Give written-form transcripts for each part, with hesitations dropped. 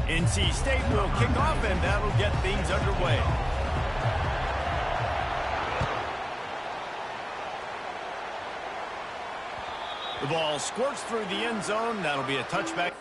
NC State will kick off, and that'll get things underway. The ball squirts through the end zone. That'll be a touchback.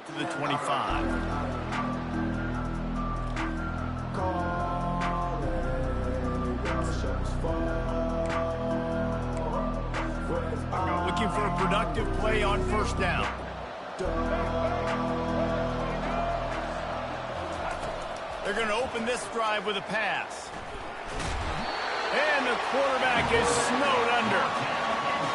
To the 25. Looking for a productive play on first down. They're going to open this drive with a pass. And the quarterback is snowed under.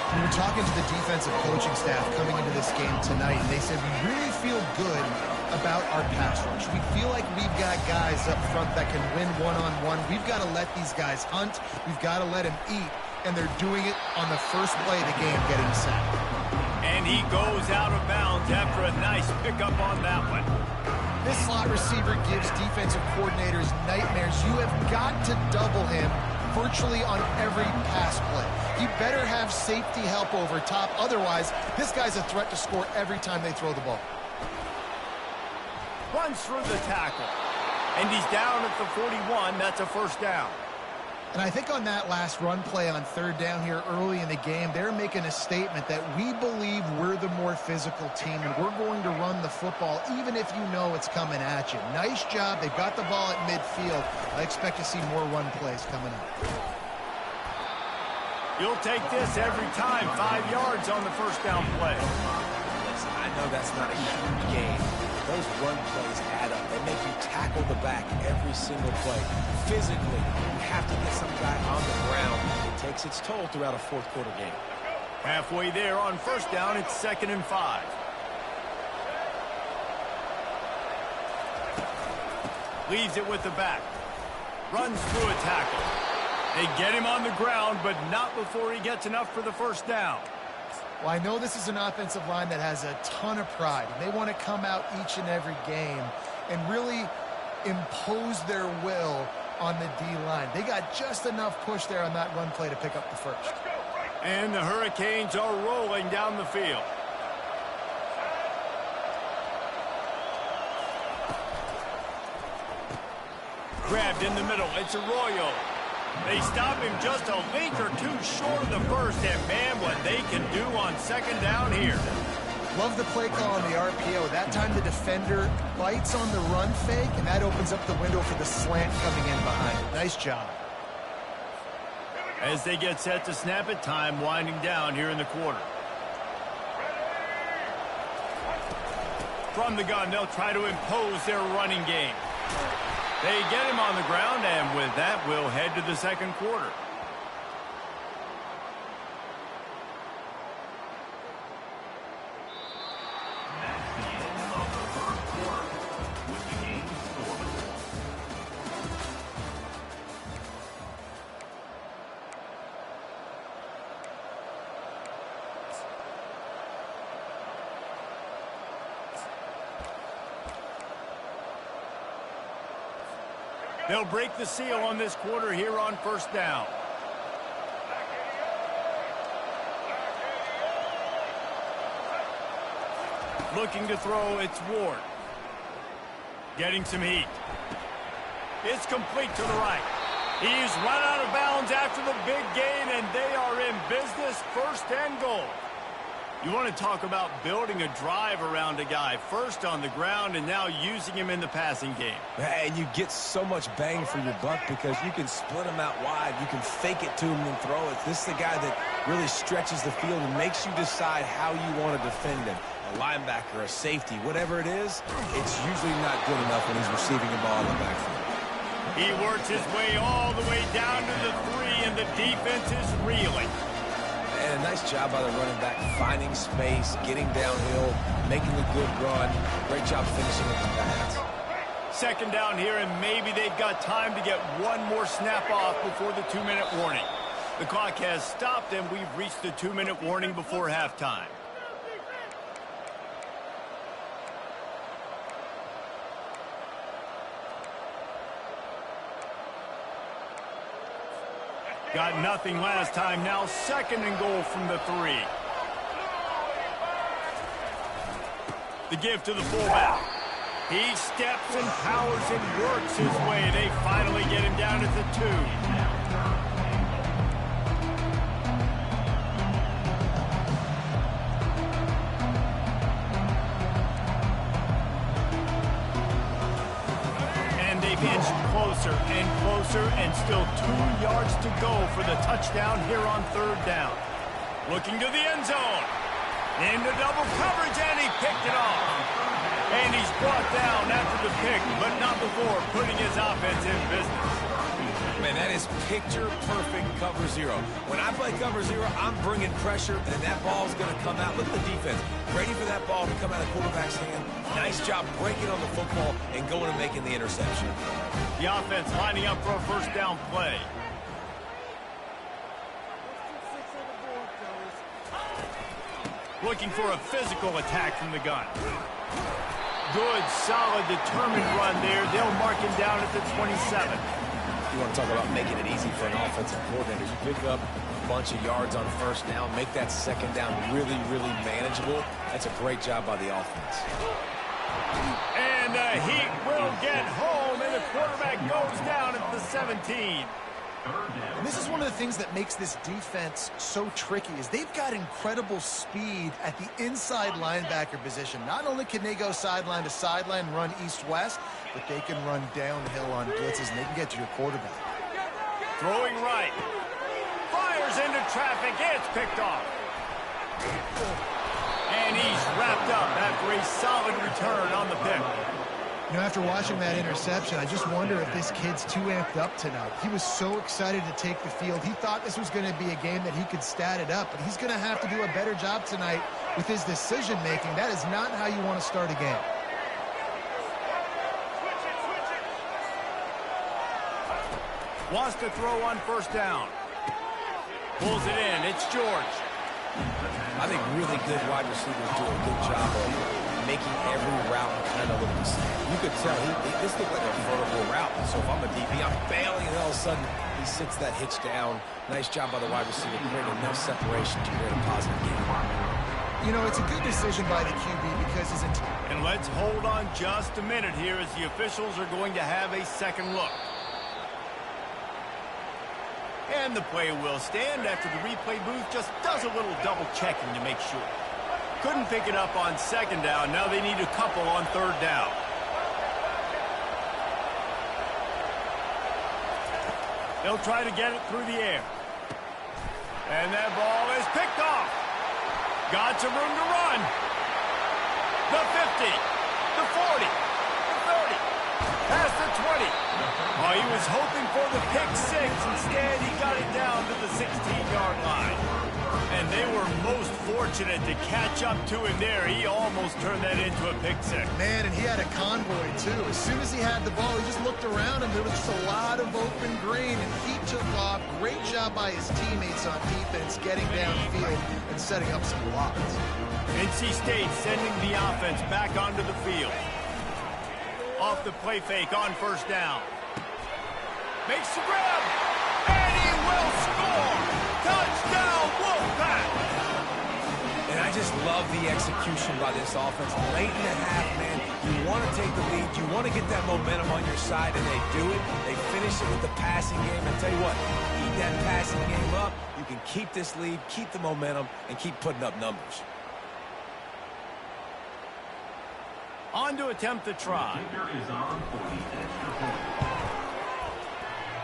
We were talking to the defensive coaching staff coming into this game tonight, and they said we really feel good about our pass rush. We feel like we've got guys up front that can win one-on-one. We've got to let these guys hunt. We've got to let them eat, and they're doing it on the first play of the game, getting sacked. And he goes out of bounds after a nice pickup on that one. This slot receiver gives defensive coordinators nightmares. You have got to double him virtually on every pass play. You better have safety help over top. Otherwise, this guy's a threat to score every time they throw the ball. Runs through the tackle. And he's down at the 41. That's a first down. And I think on that last run play on third down here early in the game, they're making a statement that we believe we're the more physical team and we're going to run the football even if you know it's coming at you. Nice job. They've got the ball at midfield. I expect to see more run plays coming up. You'll take this every time. 5 yards on the first down play. Listen, I know that's not a huge game. Those run plays add up. They make you tackle the back every single play. Physically, you have to get some guy on the ground. It takes its toll throughout a fourth quarter game. Halfway there on first down, it's 2nd and 5. Leaves it with the back. Runs through a tackle. They get him on the ground, but not before he gets enough for the first down. Well, I know this is an offensive line that has a ton of pride. And they want to come out each and every game and really impose their will on the D-line. They got just enough push there on that run play to pick up the first. And the Hurricanes are rolling down the field. Grabbed in the middle. It's Arroyo. They stop him just a link or two short of the first, and man, what they can do on second down here. Love the play call on the RPO. That time the defender bites on the run fake, and that opens up the window for the slant coming in behind it. Nice job. As they get set to snap it, time winding down here in the quarter. From the gun, they'll try to impose their running game. They get him on the ground, and with that, we'll head to the second quarter. They'll break the seal on this quarter here on first down. Looking to throw, it's Ward. Getting some heat. It's complete to the right. He's run out of bounds after the big gain, and they are in business, first and goal. You want to talk about building a drive around a guy, first on the ground and now using him in the passing game. And you get so much bang for your buck because you can split him out wide. You can fake it to him and throw it. This is the guy that really stretches the field and makes you decide how you want to defend him. A linebacker, a safety, whatever it is, it's usually not good enough when he's receiving the ball in the backfield. He works his way all the way down to the 3, and the defense is reeling. And a nice job by the running back, finding space, getting downhill, making a good run. Great job finishing with the pads. Second down here, and maybe they've got time to get one more snap off before the 2-minute warning. The clock has stopped, and we've reached the 2-minute warning before halftime. Got nothing last time. Now second and goal from the 3. The give to the fullback. He steps and powers and works his way. They finally get him down at the 2. Inched closer and closer, and still 2 yards to go for the touchdown here on third down. Looking to the end zone. Into double coverage, and he picked it off. And he's brought down after the pick, but not before putting his offense in business. Man, that is picture-perfect cover 0. When I play cover 0, I'm bringing pressure, and that ball's going to come out. Look at the defense. Ready for that ball to come out of the quarterback's hand. Nice job breaking on the football and going and making the interception. The offense lining up for a first down play. Looking for a physical attack from the gun. Good, solid, determined run there. They'll mark him down at the 27. You want to talk about making it easy for an offensive coordinator. You pick up a bunch of yards on first down, make that second down really, really manageable. That's a great job by the offense. And he will get home, and the quarterback goes down at the 17. And this is one of the things that makes this defense so tricky is they've got incredible speed at the inside linebacker position. Not only can they go sideline to sideline and run east-west, but they can run downhill on blitzes, and they can get to your quarterback. Throwing right. Fires into traffic. It's picked off. And he's wrapped up after a solid return on the pick. You know, after watching that interception, I just wonder if this kid's too amped up tonight. He was so excited to take the field. He thought this was going to be a game that he could stat it up, but he's going to have to do a better job tonight with his decision-making. That is not how you want to start a game. Wants to throw on first down. Pulls it in. It's George. I think really good wide receivers do a good job of making every route kind of look the same. You could tell this looked like a vertical route. So if I'm a DB, I'm bailing, and all of a sudden he sits that hitch down. Nice job by the wide receiver, creating enough separation to create a positive game. You know, it's a good decision by the QB because his And let's hold on just a minute here as the officials are going to have a second look. And the play will stand after the replay booth just does a little double checking to make sure. Couldn't pick it up on second down. Now they need a couple on third down. They'll try to get it through the air. And that ball is picked off. Got some room to run. The 50, the 40, the 30, past the 20. Oh, he was hoping for the pick six. Instead, he got it down to the 16-yard line. And they were most fortunate to catch up to him there. He almost turned that into a pick six. Man, and he had a convoy, too. As soon as he had the ball, he just looked around him. There was just a lot of open green, and he took off. Great job by his teammates on defense, getting downfield and setting up some blocks. NC State sending the offense back onto the field. Off the play fake on first down. Makes the grab, and he will score! Touchdown, Wolfpack! And I just love love the execution by this offense. Late in the half, man, you want to take the lead. You want to get that momentum on your side, and they do it. They finish it with the passing game. And tell you what, keep that passing game up. You can keep this lead, keep the momentum, and keep putting up numbers. On to attempt the try.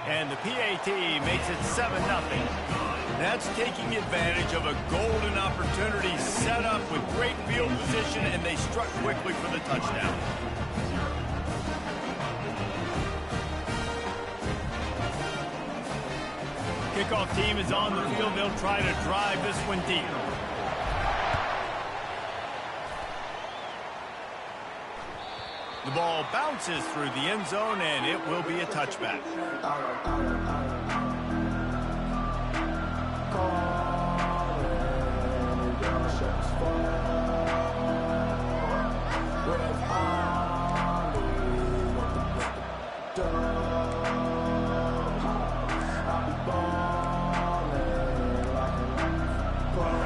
And the PAT makes it 7-0. That's taking advantage of a golden opportunity set up with great field position, and they struck quickly for the touchdown. Kickoff team is on the field. They'll try to drive this one deep. The ball bounces through the end zone, and it will be a touchback.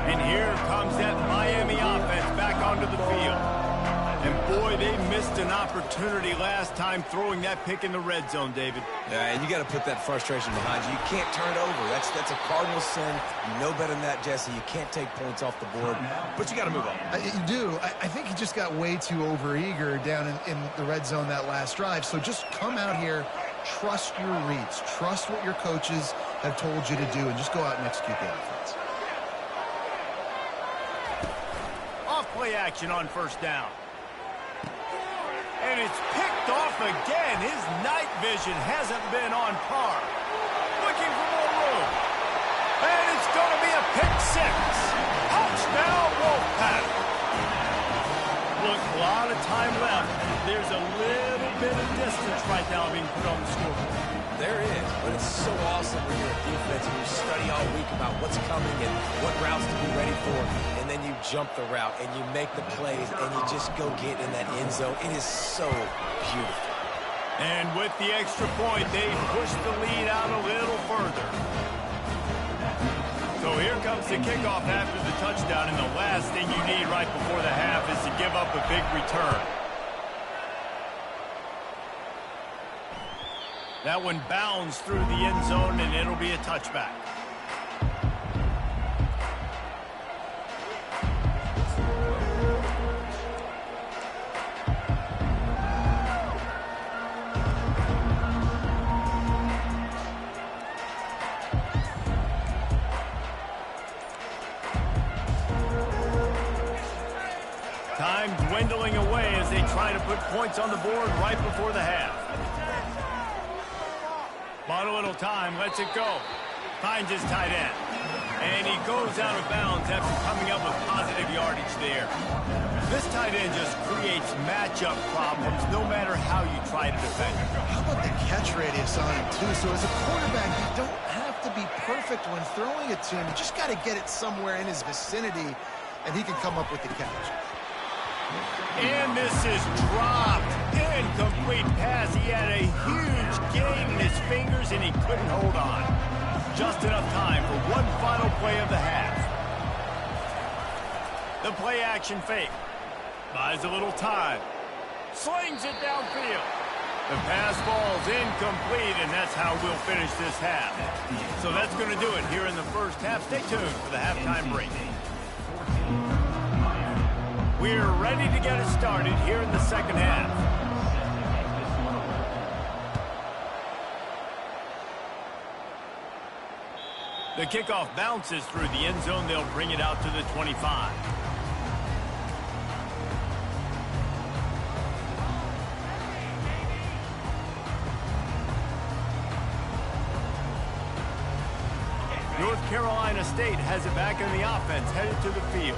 And here comes that Miami offense back onto the field. And boy, they missed an opportunity last time throwing that pick in the red zone, David. Yeah, and you got to put that frustration behind you. You can't turn it over. That's a cardinal sin. You know better than that, Jesse. You can't take points off the board, but you got to move on. You do. I think he just got way too overeager down in the red zone that last drive. So just come out here, trust your reads, trust what your coaches have told you to do, and just go out and execute the offense. Off play action on first down. And it's picked off again. His night vision hasn't been on par. Looking for more room. And it's going to be a pick six. Touchdown, Wolfpack. Look, a lot of time left. There's a little bit of distance right now being put on the scoreboard. There is, but it's so awesome when you're a defense and you study all week about what's coming and what routes to be ready for, and then you jump the route and you make the plays and you just go get in that end zone. It is so beautiful. And with the extra point, they push the lead out a little further. So here comes the kickoff after the touchdown, and the last thing you need right before the half is to give up a big return. That one bounds through the end zone, and it'll be a touchback. Time dwindling away as they try to put points on the board right before the half. Bought a little time, lets it go. Finds his tight end. And he goes out of bounds after coming up with positive yardage there. This tight end just creates matchup problems no matter how you try to defend him. How about the catch radius on him, too? So as a quarterback, you don't have to be perfect when throwing it to him. You just got to get it somewhere in his vicinity, and he can come up with the catch. And this is dropped. Incomplete pass. He had a huge gain in his fingers, and he couldn't hold on. Just enough time for one final play of the half. The play action fake. Buys a little time. Slings it downfield. The pass falls incomplete, and that's how we'll finish this half. So that's going to do it here in the first half. Stay tuned for the halftime break. We're ready to get it started here in the second half. The kickoff bounces through the end zone. They'll bring it out to the 25. North Carolina State has it back in the offense, headed to the field.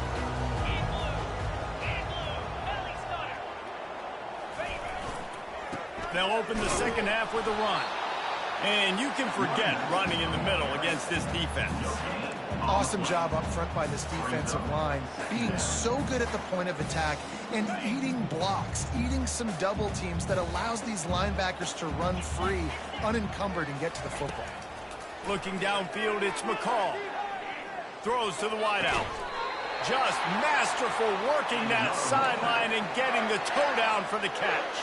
They'll open the second half with a run. And you can forget running in the middle against this defense. Awesome job up front by this defensive line, being so good at the point of attack and eating blocks, eating some double teams that allows these linebackers to run free, unencumbered, and get to the football. Looking downfield, it's McCall. Throws to the wideout. Just masterful working that sideline and getting the toe down for the catch.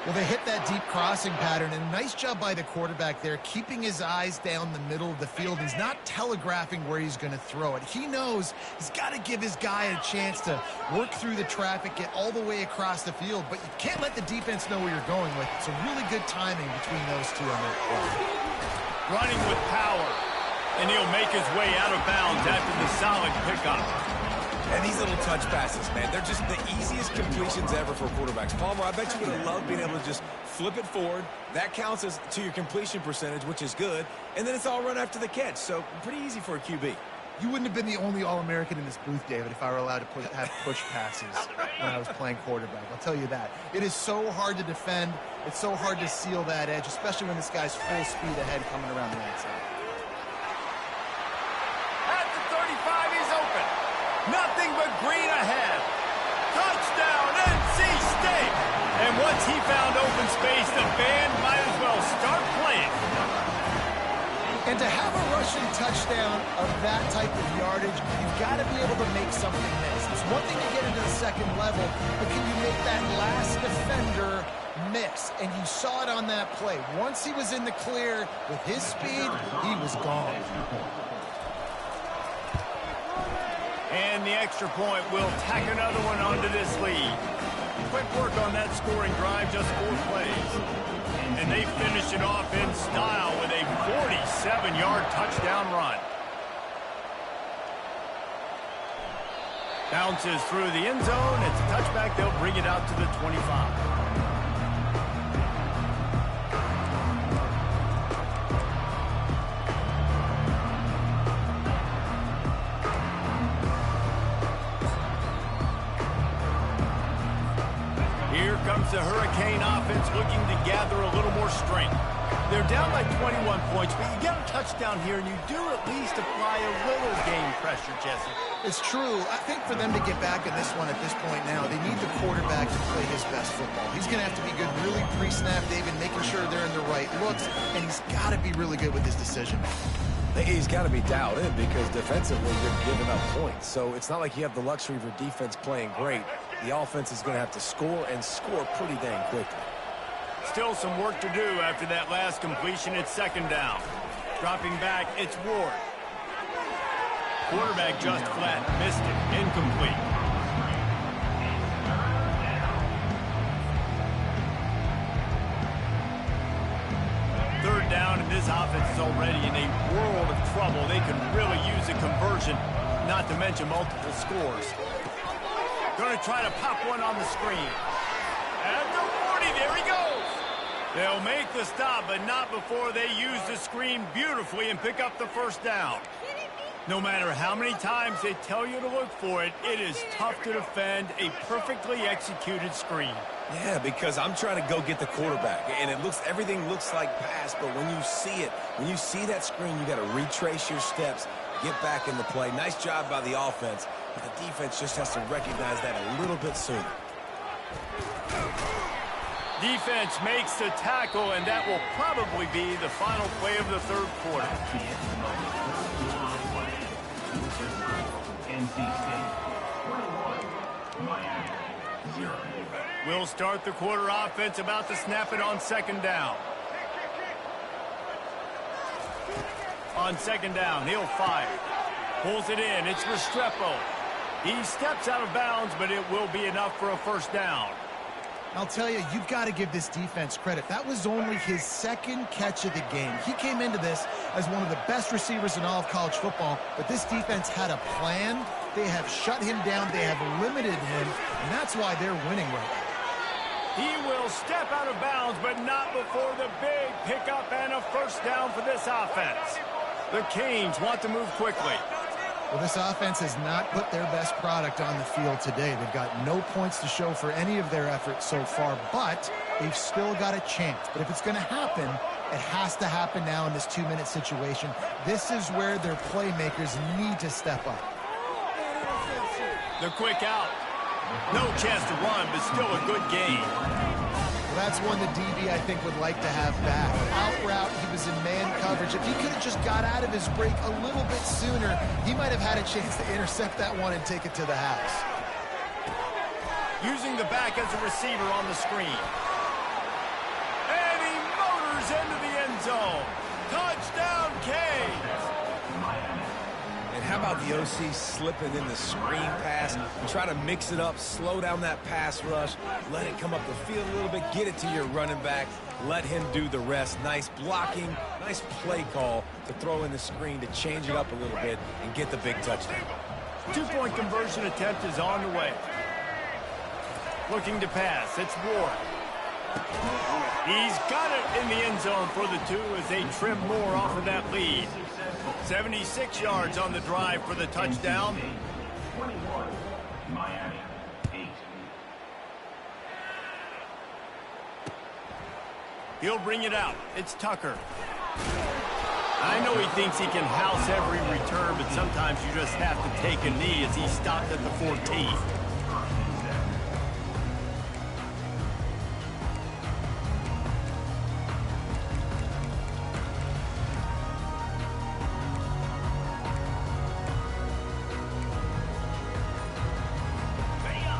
Well, they hit that deep crossing pattern, and a nice job by the quarterback there, keeping his eyes down the middle of the field. He's not telegraphing where he's going to throw it. He knows he's got to give his guy a chance to work through the traffic, get all the way across the field, but you can't let the defense know where you're going with it. So really good timing between those two on that play. Running with power, and he'll make his way out of bounds after the solid pickup. And these little touch passes, man, they're just the easiest completions ever for quarterbacks. Palmer, I bet you would have loved being able to just flip it forward. That counts as to your completion percentage, which is good. And then it's all run after the catch. So pretty easy for a QB. You wouldn't have been the only All-American in this booth, David, if I were allowed to have push passes when I was playing quarterback. I'll tell you that. It is so hard to defend. It's so hard to seal that edge, especially when this guy's full speed ahead coming around the outside. At the 35, he's open. Nothing but green ahead. Touchdown, NC State. And once he found open space, the band might as well start playing. And to have a rushing touchdown of that type of yardage, you've got to be able to make something miss. It's one thing to get into the second level, but can you make that last defender miss? And you saw it on that play. Once he was in the clear with his speed, he was gone. And the extra point will tack another one onto this lead. Quick work on that scoring drive, just 4 plays. And they finish it off in style with a 47-yard touchdown run. Bounces through the end zone. It's a touchback. They'll bring it out to the 25. Here comes the Hurricane offense looking to gather a little more strength. They're down by 21 points, but you get a touchdown here, and you do at least apply a little game pressure, Jesse. It's true. I think for them to get back in this one at this point now, they need the quarterback to play his best football. He's going to have to be good really pre-snap, David, making sure they're in the right looks, and he's got to be really good with his decision. He's got to be dialed in because defensively you're giving up points. So it's not like you have the luxury of your defense playing great. The offense is going to have to score and score pretty dang quickly. Still some work to do after that last completion. It's second down. Dropping back, it's Ward. Quarterback just flat, missed it, incomplete. Third down, and this offense is already in a world of trouble. They can really use a conversion, not to mention multiple scores. Going to try to pop one on the screen. At the 40, there he goes. They'll make the stop, but not before they use the screen beautifully and pick up the first down. No matter how many times they tell you to look for it, it is tough to defend a perfectly executed screen. Yeah, because I'm trying to go get the quarterback, and everything looks like pass, but when you see it, when you see that screen, you got to retrace your steps, get back in the play. Nice job by the offense, but the defense just has to recognize that a little bit sooner. Defense makes the tackle, and that will probably be the final play of the third quarter. We'll start the quarter offense about to snap it on second down. On second down, he'll fire. Pulls it in. It's Restrepo. He steps out of bounds, but it will be enough for a first down. I'll tell you, you've got to give this defense credit. That was only his second catch of the game. He came into this as one of the best receivers in all of college football, but this defense had a plan. They have shut him down. They have limited him, and that's why they're winning right now. He will step out of bounds, but not before the big pickup and a first down for this offense. The Canes want to move quickly. Well, this offense has not put their best product on the field today. They've got no points to show for any of their efforts so far, but they've still got a chance. But if it's going to happen, it has to happen now in this 2-minute situation. This is where their playmakers need to step up. The quick out. No chance to run, but still a good game. Well, That's one the DB, I think, would like to have back. Out route, he was in man coverage. If he could have just got out of his break a little bit sooner, he might have had a chance to intercept that one and take it to the house. Using the back as a receiver on the screen. And he motors into the end zone. Touchdown, Canes! And how about the OC slipping in the screen pass, try to mix it up, slow down that pass rush, let it come up the field a little bit, get it to your running back, let him do the rest. Nice blocking, nice play call to throw in the screen to change it up a little bit and get the big touchdown. Two-point conversion attempt is on the way. Looking to pass, it's Ward. He's got it in the end zone for the 2 as they trim more off of that lead. 76 yards on the drive for the touchdown. 21, Miami, 8. He'll bring it out. It's Tucker. I know he thinks he can house every return, but sometimes you just have to take a knee as he stopped at the 14.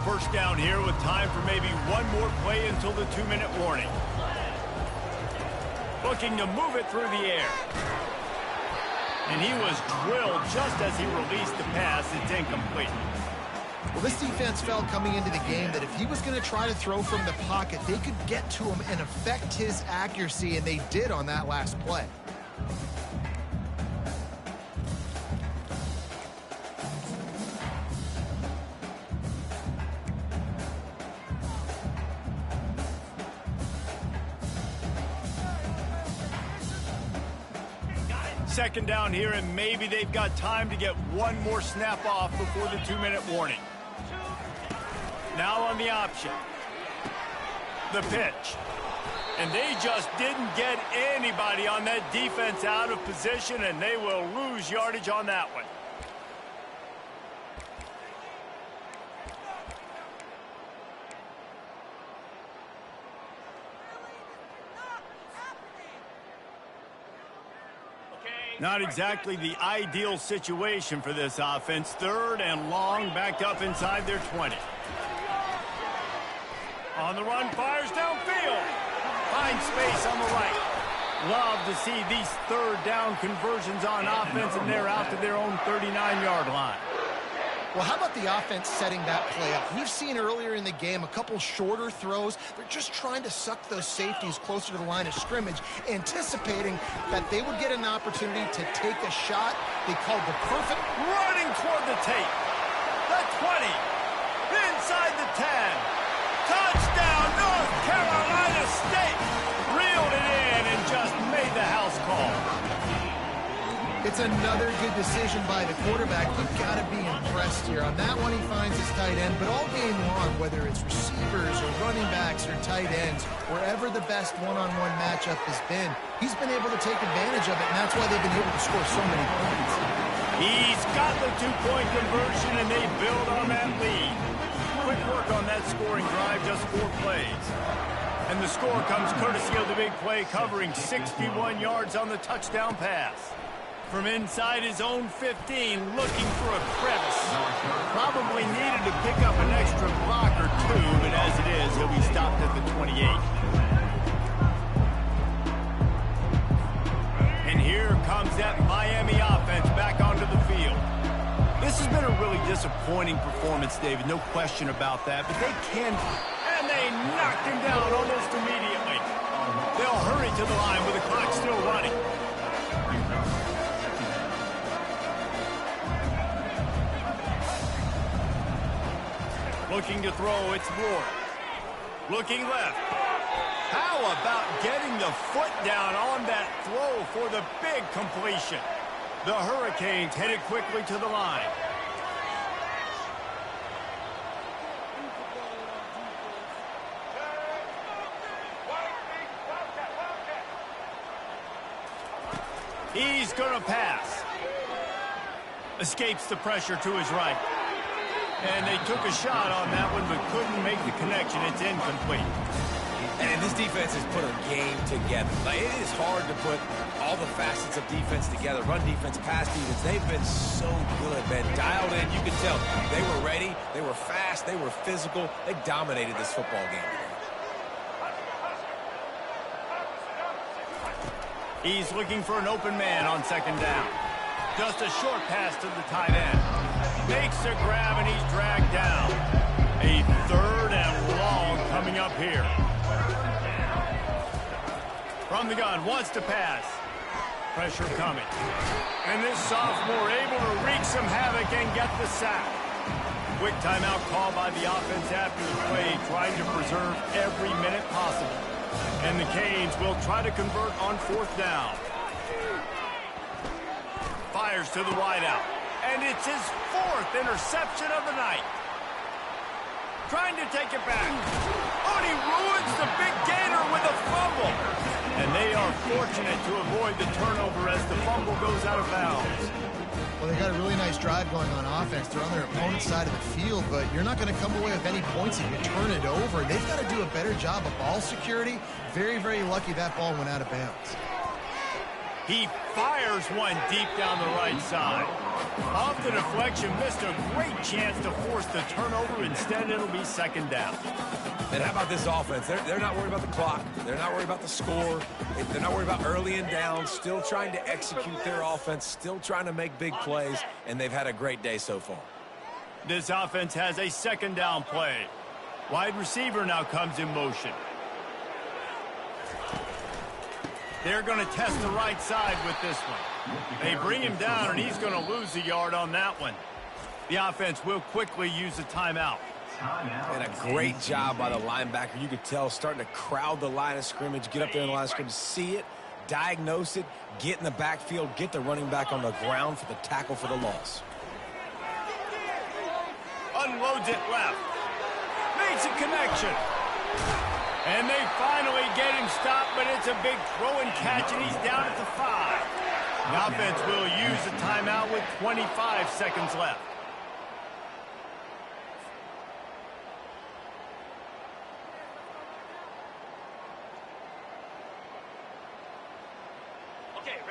First down here with time for maybe one more play until the 2-minute warning. Looking to move it through the air. And he was drilled just as he released the pass. It's incomplete. Well, this defense felt coming into the game that if he was going to try to throw from the pocket, they could get to him and affect his accuracy, and they did on that last play. Second down here, and maybe they've got time to get one more snap off before the 2-minute warning. Now on the option. The pitch. And they just didn't get anybody on that defense out of position, and they will lose yardage on that one. Not exactly the ideal situation for this offense. Third and long, backed up inside their 20. On the run, fires downfield. Finds space on the right. Love to see these third down conversions on offense, and they're out to their own 39-yard line. Well, how about the offense setting that play up? We've seen earlier in the game a couple shorter throws. They're just trying to suck those safeties closer to the line of scrimmage, anticipating that they would get an opportunity to take a shot. They called the perfect running toward the tape. The 20. Inside the 10. Touchdown, North Carolina State. Reeled it in and just made the house call. It's another good decision by the quarterback. You've got to be impressed here. On that one, he finds his tight end, but all game long, whether it's receivers or running backs or tight ends, wherever the best one-on-one matchup has been, he's been able to take advantage of it, and that's why they've been able to score so many points. He's got the 2-point conversion, and they build on that lead. Quick work on that scoring drive, just 4 plays. And the score comes courtesy of the big play, covering 61 yards on the touchdown pass. From inside his own 15, looking for a crevice. Probably needed to pick up an extra block or 2, but as it is, he'll be stopped at the 28. And here comes that Miami offense back onto the field. This has been a really disappointing performance, David, no question about that, but they can, and they knocked him down almost immediately. They'll hurry to the line with the clock still running. Looking to throw, it's Ward. Looking left. How about getting the foot down on that throw for the big completion? The Hurricanes headed quickly to the line. He's going to pass. Escapes the pressure to his right. And they took a shot on that one, but couldn't make the connection. It's incomplete. And this defense has put a game together. Like, it is hard to put all the facets of defense together. Run defense, pass defense. They've been so good, man. Dialed in. You could tell they were ready. They were fast. They were physical. They dominated this football game. He's looking for an open man on second down. Just a short pass to the tight end. Makes a grab, and he's dragged down. A 3rd and long coming up here. From the gun, wants to pass. Pressure coming. And this sophomore able to wreak some havoc and get the sack. Quick timeout call by the offense after the play, trying to preserve every minute possible. And the Canes will try to convert on 4th down. Fires to the wideout. And it's his 4th interception of the night. Trying to take it back. Oh, and he ruins the big gainer with a fumble. And they are fortunate to avoid the turnover as the fumble goes out of bounds. Well, they got a really nice drive going on offense. They're on their opponent's side of the field, but you're not going to come away with any points if you turn it over. They've got to do a better job of ball security. Very, very lucky that ball went out of bounds. He fires one deep down the right side. Off the deflection, missed a great chance to force the turnover. Instead, it'll be 2nd down. And how about this offense? They're not worried about the clock. They're not worried about the score. They're not worried about early and down. Still trying to execute their offense. Still trying to make big plays. And they've had a great day so far. This offense has a 2nd down play. Wide receiver now comes in motion. They're going to test the right side with this one. They bring him down, and he's going to lose a yard on that one. The offense will quickly use a timeout. And a great job by the linebacker. You could tell starting to crowd the line of scrimmage, get up there in the line of scrimmage, see it, diagnose it, get in the backfield, get the running back on the ground for the tackle for the loss. Unloads it left. Makes a connection. And they finally get him stopped, but it's a big throw and catch, and he's down at the 5. The offense will use a timeout with 25 seconds left.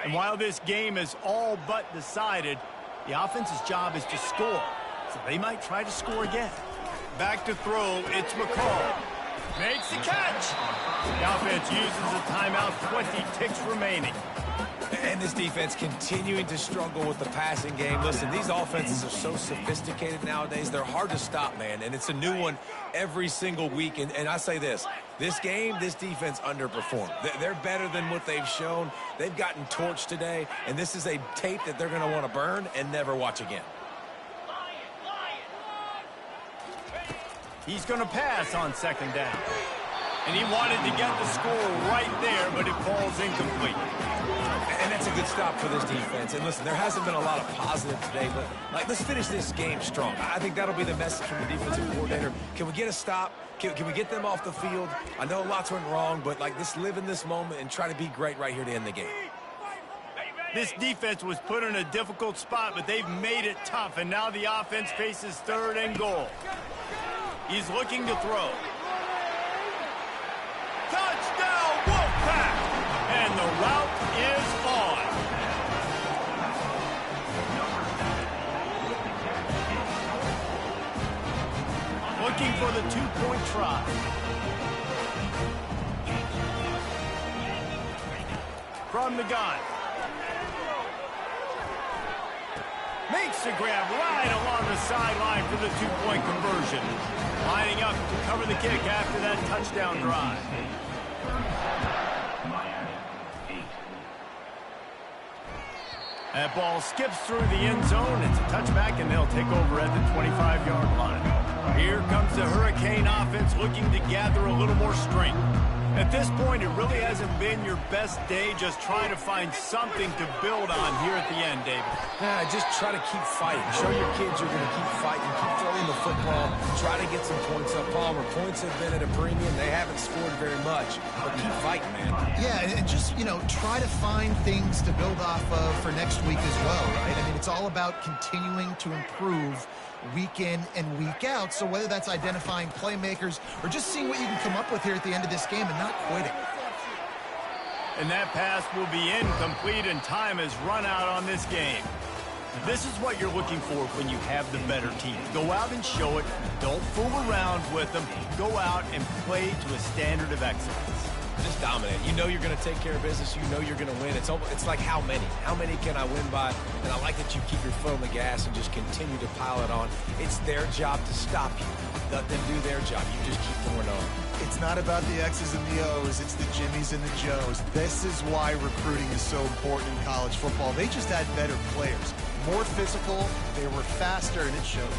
And while this game is all but decided, the offense's job is to score. So they might try to score again. Back to throw, it's McCall. Makes the catch. The offense uses a timeout, 20 ticks remaining. And this defense continuing to struggle with the passing game. Listen, these offenses are so sophisticated nowadays. They're hard to stop, man. And it's a new one every single week. And I say this game, this defense underperformed. They're better than what they've shown. They've gotten torched today. And this is a tape that they're going to want to burn and never watch again. He's going to pass on 2nd down. And he wanted to get the score right there, but it falls incomplete. And that's a good stop for this defense. And listen, there hasn't been a lot of positive today, but let's finish this game strong. I think that'll be the message from the defensive coordinator. Can we get a stop? Can we get them off the field? I know lots went wrong, but let's live in this moment and try to be great right here to end the game. This defense was put in a difficult spot, but they've made it tough, and now the offense faces 3rd and goal. He's looking to throw. Touchdown, Wolfpack! And the route is on. Looking for the 2-point try. From the gun. Makes the grab right along the sideline for the 2-point conversion. Lining up to cover the kick after that touchdown drive. That ball skips through the end zone. It's a touchback, and they'll take over at the 25-yard line. Here comes the Hurricane offense looking to gather a little more strength. At this point, it really hasn't been your best day. Just trying to find something to build on here at the end, David. Yeah, just try to keep fighting. Show your kids you're going to keep fighting, keep throwing the football, try to get some points up. Palmer, points have been at a premium. They haven't scored very much, but keep fighting, man. Yeah, and just, try to find things to build off of for next week as well, right? I mean, it's all about continuing to improve week in and week out. So whether that's identifying playmakers or just seeing what you can come up with here at the end of this game and not quitting. And that pass will be incomplete, and time has run out on this game. This is what you're looking for when you have the better team. Go out and show it. Don't fool around with them. Go out and play to a standard of excellence. Just dominate. You know you're going to take care of business. You know you're going to win. It's like how many? How many can I win by? And I like that you keep your foot on the gas and just continue to pile it on. It's their job to stop you. Let them do their job. You just keep going on. It's not about the X's and the O's. It's the Jimmies and the Joes. This is why recruiting is so important in college football. They just had better players. More physical, they were faster, and it showed.